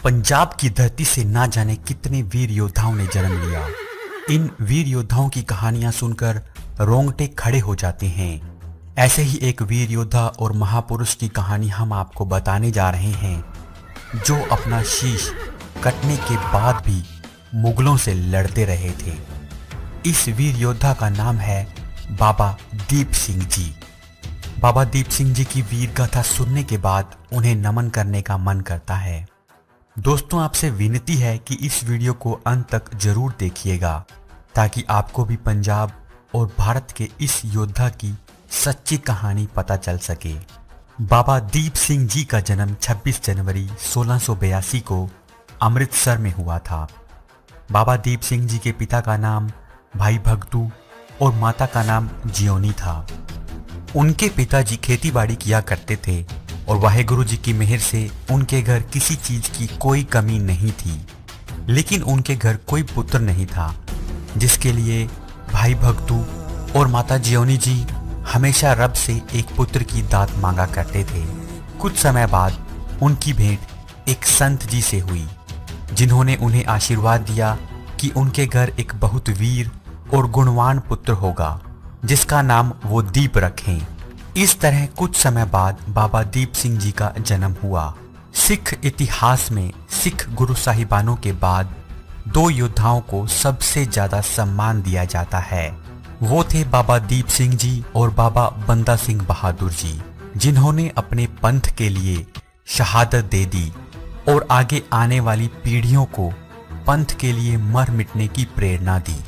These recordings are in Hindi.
पंजाब की धरती से ना जाने कितने वीर योद्धाओं ने जन्म लिया। इन वीर योद्धाओं की कहानियां सुनकर रोंगटे खड़े हो जाते हैं। ऐसे ही एक वीर योद्धा और महापुरुष की कहानी हम आपको बताने जा रहे हैं, जो अपना शीश कटने के बाद भी मुगलों से लड़ते रहे थे। इस वीर योद्धा का नाम है बाबा दीप सिंह जी। बाबा दीप सिंह जी की वीर गाथा सुनने के बाद उन्हें नमन करने का मन करता है। दोस्तों, आपसे विनती है कि इस वीडियो को अंत तक जरूर देखिएगा, ताकि आपको भी पंजाब और भारत के इस योद्धा की सच्ची कहानी पता चल सके। बाबा दीप सिंह जी का जन्म 26 जनवरी 1682 को अमृतसर में हुआ था। बाबा दीप सिंह जी के पिता का नाम भाई भगतू और माता का नाम जियोनी था। उनके पिताजी खेतीबाड़ी किया करते थे और वाहेगुरु जी की मेहर से उनके घर किसी चीज की कोई कमी नहीं थी। लेकिन उनके घर कोई पुत्र नहीं था, जिसके लिए भाई भगतू और माता जियोनी जी हमेशा रब से एक पुत्र की दात मांगा करते थे। कुछ समय बाद उनकी भेंट एक संत जी से हुई, जिन्होंने उन्हें आशीर्वाद दिया कि उनके घर एक बहुत वीर और गुणवान पुत्र होगा, जिसका नाम वो दीप रखें। इस तरह कुछ समय बाद बाबा दीप सिंह जी का जन्म हुआ। सिख इतिहास में सिख गुरु साहिबानों के बाद दो योद्धाओं को सबसे ज्यादा सम्मान दिया जाता है। वो थे बाबा दीप सिंह जी और बाबा बंदा सिंह बहादुर जी, जिन्होंने अपने पंथ के लिए शहादत दे दी और आगे आने वाली पीढ़ियों को पंथ के लिए मर मिटने की प्रेरणा दी।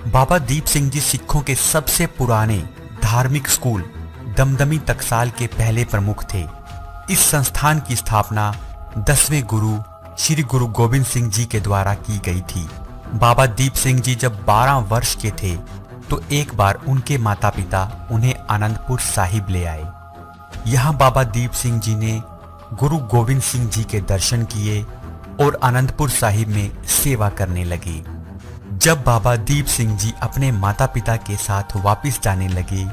बाबा दीप सिंह जी सिखों के सबसे पुराने धार्मिक स्कूल दमदमी टकसाल के पहले प्रमुख थे। इस संस्थान की स्थापना 10वें गुरु श्री गुरु गोविंद सिंह जी के द्वारा की गई थी। बाबा दीप सिंह जी जब 12 वर्ष के थे तो एक बार उनके माता पिता उन्हें आनंदपुर साहिब ले आए। यहाँ बाबा दीप सिंह जी ने गुरु गोविंद सिंह जी के दर्शन किए और आनंदपुर साहिब में सेवा करने लगे। जब बाबा दीप सिंह जी अपने माता पिता के साथ वापस जाने लगे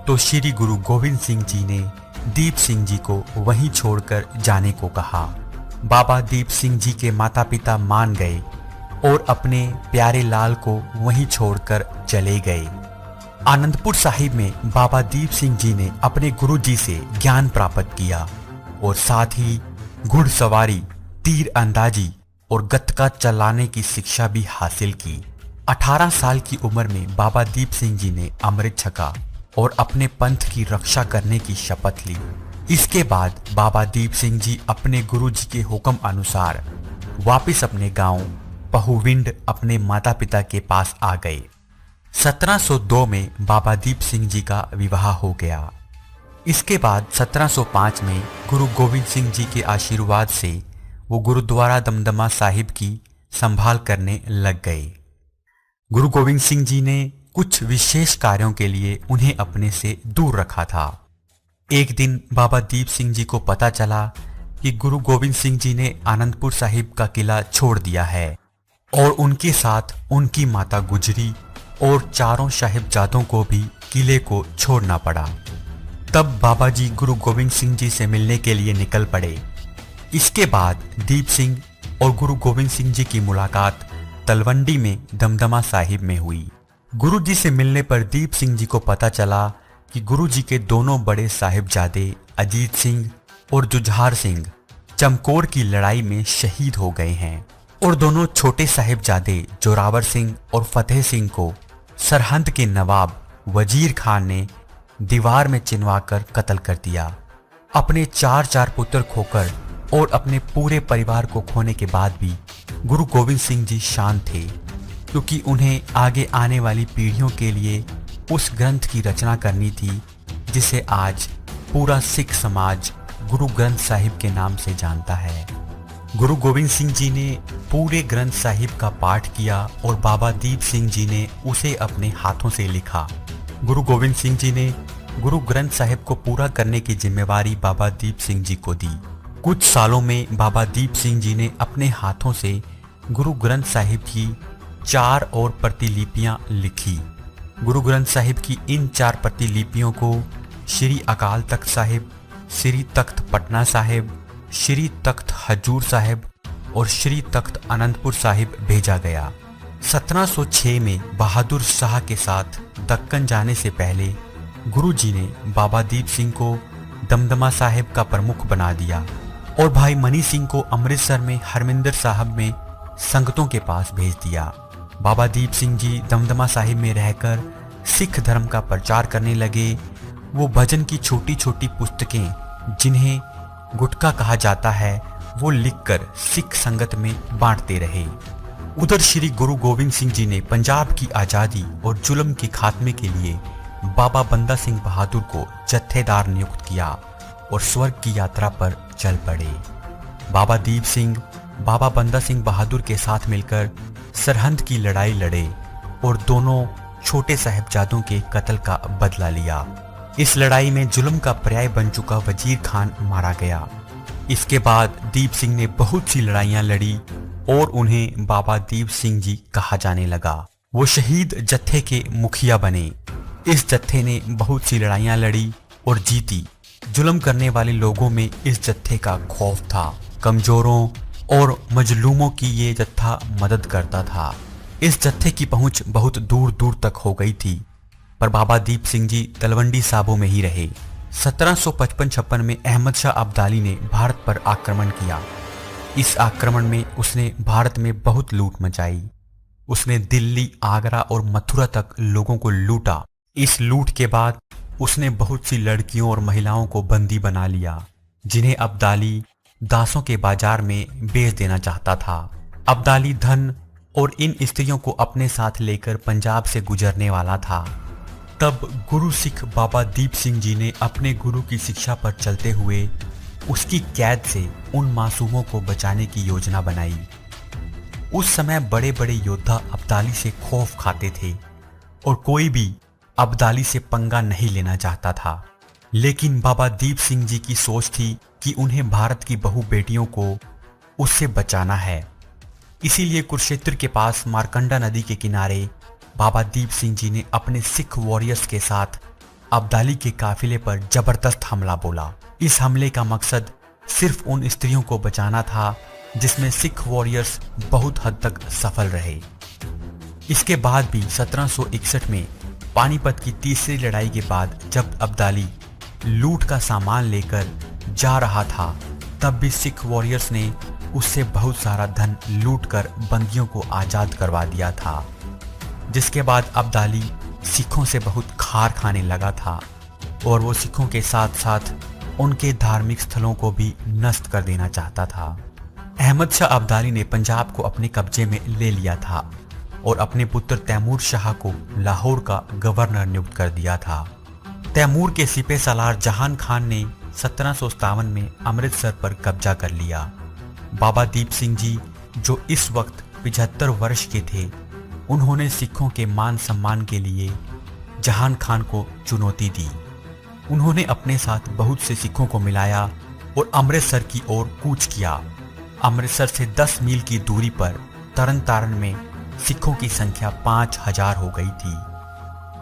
तो श्री गुरु गोविंद सिंह जी ने दीप सिंह जी को वहीं छोड़कर जाने को कहा। बाबा दीप सिंह जी के माता पिता मान गए और अपने प्यारे लाल को वहीं छोड़कर चले गए। आनंदपुर साहिब में बाबा दीप सिंह जी ने अपने गुरु जी से ज्ञान प्राप्त किया और साथ ही घुड़सवारी, तीर अंदाजी और गतका चलाने की शिक्षा भी हासिल की। 18 साल की उम्र में बाबा दीप सिंह जी ने अमृत छका और अपने पंथ की रक्षा करने की शपथ ली। इसके बाद बाबा दीप सिंह जी अपने गुरु जी के हुक्म अनुसार वापस अपने गांव पहुविंड अपने माता पिता के पास आ गए। 1702 में बाबा दीप सिंह जी का विवाह हो गया। इसके बाद 1705 में गुरु गोविंद सिंह जी के आशीर्वाद से वो गुरुद्वारा दमदमा साहिब की संभाल करने लग गए। गुरु गोविंद सिंह जी ने कुछ विशेष कार्यों के लिए उन्हें अपने से दूर रखा था। एक दिन बाबा दीप सिंह जी को पता चला कि गुरु गोविंद सिंह जी ने आनंदपुर साहिब का किला छोड़ दिया है और उनके साथ उनकी माता गुजरी और चारों साहिबजादों को भी किले को छोड़ना पड़ा। तब बाबा जी गुरु गोविंद सिंह जी से मिलने के लिए निकल पड़े। इसके बाद दीप सिंह और गुरु गोविंद सिंह जी की मुलाकात तलवंडी में दमदमा साहिब में हुई। गुरु जी से मिलने पर दीप सिंह जी को पता चला कि गुरु जी के दोनों बड़े साहिबजादे अजीत सिंह और जुझार सिंह चमकौर की लड़ाई में शहीद हो गए हैं और दोनों छोटे साहिबजादे जोरावर सिंह और फतेह सिंह को सरहंद के नवाब वजीर खान ने दीवार में चिनवाकर कत्ल कर दिया। अपने 4 पुत्र खोकर और अपने पूरे परिवार को खोने के बाद भी गुरु गोविंद सिंह जी शांत थे, क्योंकि उन्हें आगे आने वाली पीढ़ियों के लिए उस ग्रंथ की रचना करनी थी जिसे आज पूरा सिख समाज गुरु ग्रंथ साहिब के नाम से जानता है। गुरु गोविंद सिंह जी ने पूरे ग्रंथ साहिब का पाठ किया और बाबा दीप सिंह जी ने उसे अपने हाथों से लिखा। गुरु गोविंद सिंह जी ने गुरु ग्रंथ साहिब को पूरा करने की जिम्मेवारी बाबा दीप सिंह जी को दी। कुछ सालों में बाबा दीप सिंह जी ने अपने हाथों से गुरु ग्रंथ साहिब की 4 और प्रतिलिपियां लिखी। गुरु ग्रंथ साहिब की इन 4 प्रतिलिपियों को श्री अकाल तख्त साहिब, श्री तख्त पटना साहिब, श्री तख्त हजूर साहिब और श्री तख्त आनंदपुर साहिब भेजा गया। 1706 में बहादुर शाह के साथ दक्कन जाने से पहले गुरुजी ने बाबा दीप सिंह को दमदमा साहिब का प्रमुख बना दिया और भाई मनी सिंह को अमृतसर में हरमिंदर साहब में संगतों के पास भेज दिया। बाबा दीप सिंह जी दमदमा साहिब में रहकर सिख धर्म का प्रचार करने लगे। वो भजन की छोटी छोटी पुस्तकें जिन्हें गुटका कहा जाता है वो लिखकर सिख संगत में बांटते रहे। उधर श्री गुरु गोविंद सिंह जी ने पंजाब की आज़ादी और जुल्म के खात्मे के लिए बाबा बंदा सिंह बहादुर को जत्थेदार नियुक्त किया और स्वर्ग की यात्रा पर चल पड़े। बाबा दीप सिंह बाबा बंदा सिंह बहादुर के साथ मिलकर सरहंद की लड़ाई लड़े और दोनों छोटे साहिबजादों के कत्ल का बदला लिया। इस लड़ाई में जुल्म का पर्याय बन चुका वजीर खान मारा गया। इसके बाद दीप सिंह ने बहुत सी लड़ाइयां लड़ी और उन्हें बाबा दीप सिंह जी कहा जाने लगा। वो शहीद जत्थे के मुखिया बने। इस जत्थे ने बहुत सी लड़ाइयां लड़ी और जीती। जुल्म करने वाले लोगों में इस जत्थे का खौफ था। कमजोरों और मजलूमों की ये जत्था मदद करता था। इस जत्थे की पहुंच बहुत दूर दूर तक हो गई थी, पर बाबा दीप सिंह जी तलवंडी साबो में ही रहे। 1755-56 में अहमद शाह अब्दाली ने भारत पर आक्रमण किया। इस आक्रमण में उसने भारत में बहुत लूट मचाई। उसने दिल्ली, आगरा और मथुरा तक लोगों को लूटा। इस लूट के बाद उसने बहुत सी लड़कियों और महिलाओं को बंदी बना लिया, जिन्हें अब्दाली दासों के बाजार में बेच देना चाहता था। अब्दाली धन और इन स्त्रियों को अपने साथ लेकर पंजाब से गुजरने वाला था। तब गुरु सिख बाबा दीप सिंह जी ने अपने गुरु की शिक्षा पर चलते हुए उसकी कैद से उन मासूमों को बचाने की योजना बनाई। उस समय बड़े बड़े योद्धा अब्दाली से खौफ खाते थे और कोई भी अब्दाली से पंगा नहीं लेना चाहता था। लेकिन बाबा दीप सिंह जी की सोच थी कि उन्हें भारत की बहु बेटियों को उससे बचाना है। इसीलिए कुरुक्षेत्र के पास मारकंडा नदी के किनारे बाबा दीप सिंह जी ने अपने सिख वॉरियर्स के साथ अब्दाली के काफिले पर जबरदस्त हमला बोला। इस हमले का मकसद सिर्फ उन स्त्रियों को बचाना था, जिसमें सिख वॉरियर्स बहुत हद तक सफल रहे। इसके बाद भी 1761 में पानीपत की तीसरी लड़ाई के बाद जब अब्दाली लूट का सामान लेकर जा रहा था, तब भी सिख वॉरियर्स ने उससे बहुत सारा धन लूटकर बंदियों को आज़ाद करवा दिया था। जिसके बाद अब्दाली सिखों से बहुत खार खाने लगा था और वो सिखों के साथ साथ उनके धार्मिक स्थलों को भी नष्ट कर देना चाहता था। अहमद शाह अब्दाली ने पंजाब को अपने कब्जे में ले लिया था और अपने पुत्र तैमूर शाह को लाहौर का गवर्नर नियुक्त कर दिया था। तैमूर के सिपह सालार जहान खान ने 1757 में अमृतसर पर कब्जा कर लिया। बाबा दीप सिंह जी, जो इस वक्त 75 वर्ष के थे, उन्होंने सिखों के मान सम्मान के लिए जहान खान को चुनौती दी। उन्होंने अपने साथ बहुत से सिखों को मिलाया और अमृतसर की ओर कूच किया। अमृतसर से 10 मील की दूरी पर तरन तारण में सिखों की संख्या 5000 हो गई थी।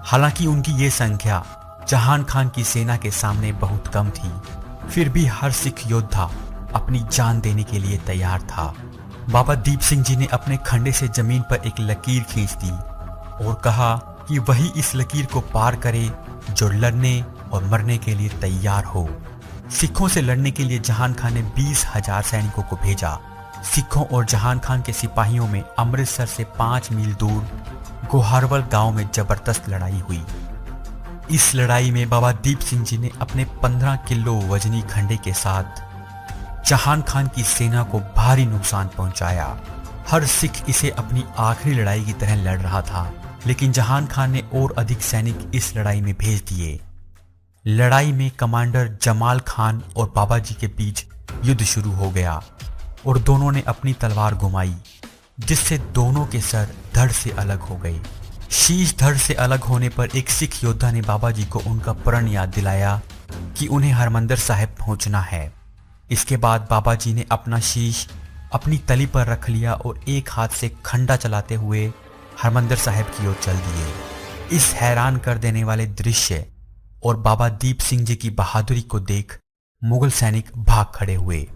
हालांकि उनकी ये संख्या जहान खान की सेना के सामने बहुत कम थी, फिर भी हर सिख योद्धा अपनी जान देने के लिए तैयार था। बाबा दीप सिंह जी ने अपने खंडे से जमीन पर एक लकीर खींच दी और कहा कि वही इस लकीर को पार करे जो लड़ने और मरने के लिए तैयार हो। सिखों से लड़ने के लिए जहान खान ने 20,000 सैनिकों को भेजा। सिखों और जहान खान के सिपाहियों में अमृतसर से 5 मील दूर गोहारवल गांव में जबरदस्त लड़ाई हुई। इस लड़ाई में बाबा दीप सिंह जी ने अपने 15 किलो वजनी खंडे के साथ जहान खान की सेना को भारी नुकसान पहुंचाया। हर सिख इसे अपनी आखिरी लड़ाई की तरह लड़ रहा था, लेकिन जहान खान ने और अधिक सैनिक इस लड़ाई में भेज दिए। लड़ाई में कमांडर जमाल खान और बाबा जी के बीच युद्ध शुरू हो गया और दोनों ने अपनी तलवार घुमाई, जिससे दोनों के सर धड़ से अलग हो गए। शीश धड़ से अलग होने पर एक सिख योद्धा ने बाबा जी को उनका प्रण याद दिलाया कि उन्हें हरमंदिर साहिब पहुंचना है। इसके बाद बाबा जी ने अपना शीश अपनी तली पर रख लिया और एक हाथ से खंडा चलाते हुए हरमंदिर साहिब की ओर चल दिए। इस हैरान कर देने वाले दृश्य और बाबा दीप सिंह जी की बहादुरी को देख मुगल सैनिक भाग खड़े हुए।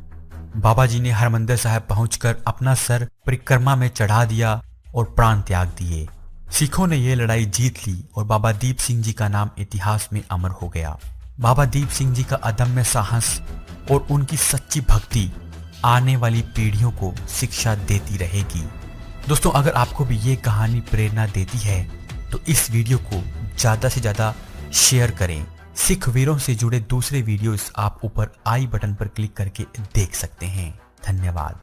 बाबा जी ने हरमंदिर साहिब पहुंचकर अपना सर परिक्रमा में चढ़ा दिया और प्राण त्याग दिए। सिखों ने यह लड़ाई जीत ली और बाबा दीप सिंह जी का नाम इतिहास में अमर हो गया। बाबा दीप सिंह जी का अदम्य साहस और उनकी सच्ची भक्ति आने वाली पीढ़ियों को शिक्षा देती रहेगी। दोस्तों, अगर आपको भी ये कहानी प्रेरणा देती है तो इस वीडियो को ज़्यादा से ज़्यादा शेयर करें। सिख वीरों से जुड़े दूसरे वीडियोस आप ऊपर आई बटन पर क्लिक करके देख सकते हैं। धन्यवाद।